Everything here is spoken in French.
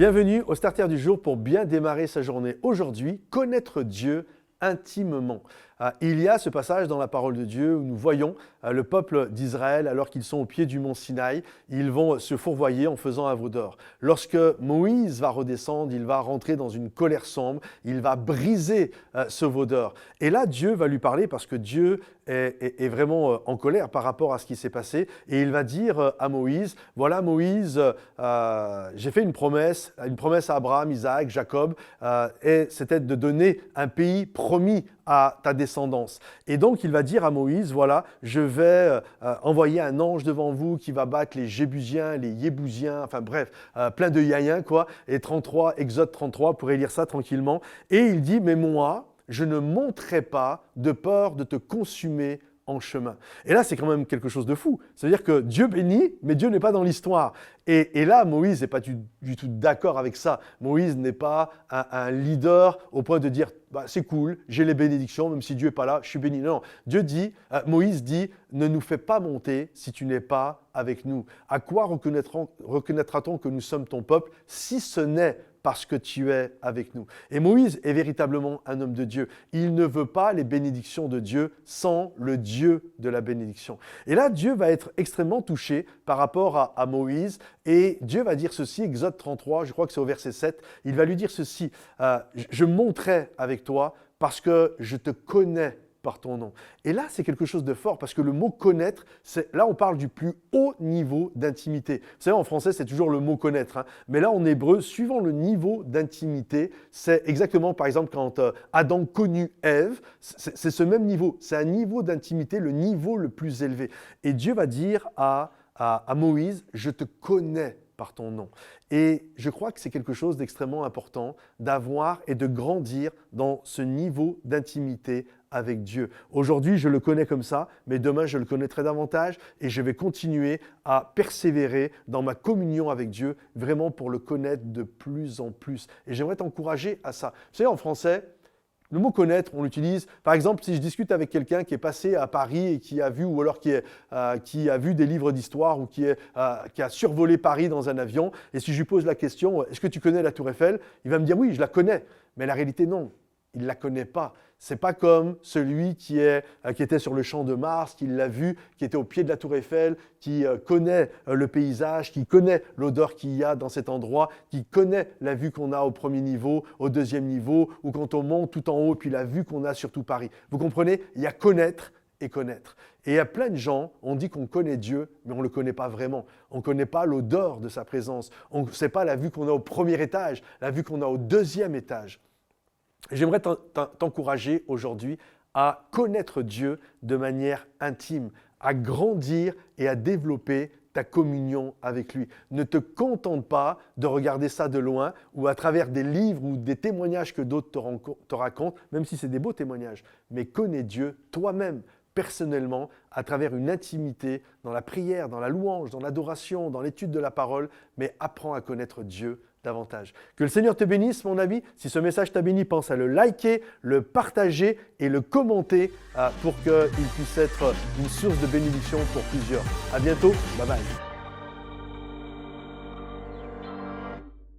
Bienvenue au Starter du jour pour bien démarrer sa journée. Aujourd'hui, connaître Dieu intimement. Il y a ce passage dans la parole de Dieu où nous voyons le peuple d'Israël, alors qu'ils sont au pied du mont Sinaï, ils vont se fourvoyer en faisant un veau d'or. Lorsque Moïse va redescendre, il va rentrer dans une colère sombre, il va briser ce veau d'or. Et là, Dieu va lui parler parce que Dieu est vraiment en colère par rapport à ce qui s'est passé. Et il va dire à Moïse, voilà Moïse, j'ai fait une promesse à Abraham, Isaac, Jacob, et c'était de donner un pays promis à ta descendance. Et donc, il va dire à Moïse, voilà, je vais envoyer un ange devant vous qui va battre les Jébusiens, les Yébousiens, enfin bref, plein de Yaïens, quoi. Et 33, Exode 33, vous pourrez lire ça tranquillement. Et il dit, mais moi, je ne monterai pas de peur de te consumer en chemin. Et là, c'est quand même quelque chose de fou. C'est-à-dire que Dieu bénit, mais Dieu n'est pas dans l'histoire. Et là, Moïse n'est pas du tout d'accord avec ça. Moïse n'est pas un leader au point de dire bah, c'est cool, j'ai les bénédictions, même si Dieu n'est pas là, je suis béni. Non, Moïse dit, ne nous fais pas monter si tu n'es pas avec nous. À quoi reconnaîtra-t-on que nous sommes ton peuple si ce n'est parce que tu es avec nous. Et Moïse est véritablement un homme de Dieu. Il ne veut pas les bénédictions de Dieu sans le Dieu de la bénédiction. Et là, Dieu va être extrêmement touché par rapport à Moïse. Et Dieu va dire ceci, Exode 33, je crois que c'est au verset 7, il va lui dire ceci, je monterai avec toi parce que je te connais par ton nom. Et là, c'est quelque chose de fort parce que le mot connaître, là, on parle du plus haut niveau d'intimité. Vous savez, en français, c'est toujours le mot connaître. Hein, mais là, en hébreu, suivant le niveau d'intimité, c'est exactement, par exemple, quand Adam connut Ève, c'est ce même niveau. C'est un niveau d'intimité, le niveau le plus élevé. Et Dieu va dire à Moïse, je te connais par ton nom. Et je crois que c'est quelque chose d'extrêmement important d'avoir et de grandir dans ce niveau d'intimité avec Dieu. Aujourd'hui, je le connais comme ça, mais demain, je le connaîtrai davantage et je vais continuer à persévérer dans ma communion avec Dieu, vraiment pour le connaître de plus en plus. Et j'aimerais t'encourager à ça. Vous savez, en français, le mot connaître, on l'utilise. Par exemple, si je discute avec quelqu'un qui est passé à Paris et qui a vu, ou alors qui a vu des livres d'histoire ou qui a survolé Paris dans un avion, et si je lui pose la question, est-ce que tu connais la Tour Eiffel? Il va me dire oui, je la connais. Mais la réalité, non. Il ne la connaît pas. Ce n'est pas comme celui qui était sur le champ de Mars, qui l'a vu, qui était au pied de la Tour Eiffel, qui connaît le paysage, qui connaît l'odeur qu'il y a dans cet endroit, qui connaît la vue qu'on a au premier niveau, au deuxième niveau, ou quand on monte tout en haut, puis la vue qu'on a sur tout Paris. Vous comprenez? Il y a connaître et connaître. Et il y a plein de gens, on dit qu'on connaît Dieu, mais on ne le connaît pas vraiment. On ne connaît pas l'odeur de sa présence. On ne sait pas la vue qu'on a au premier étage, la vue qu'on a au deuxième étage. J'aimerais t'encourager aujourd'hui à connaître Dieu de manière intime, à grandir et à développer ta communion avec lui. Ne te contente pas de regarder ça de loin ou à travers des livres ou des témoignages que d'autres te racontent, même si c'est des beaux témoignages, mais connais Dieu toi-même, personnellement, à travers une intimité, dans la prière, dans la louange, dans l'adoration, dans l'étude de la parole, mais apprends à connaître Dieu davantage. Que le Seigneur te bénisse, mon ami. Si ce message t'a béni, pense à le liker, le partager et le commenter pour qu'il puisse être une source de bénédiction pour plusieurs. À bientôt. Bye bye.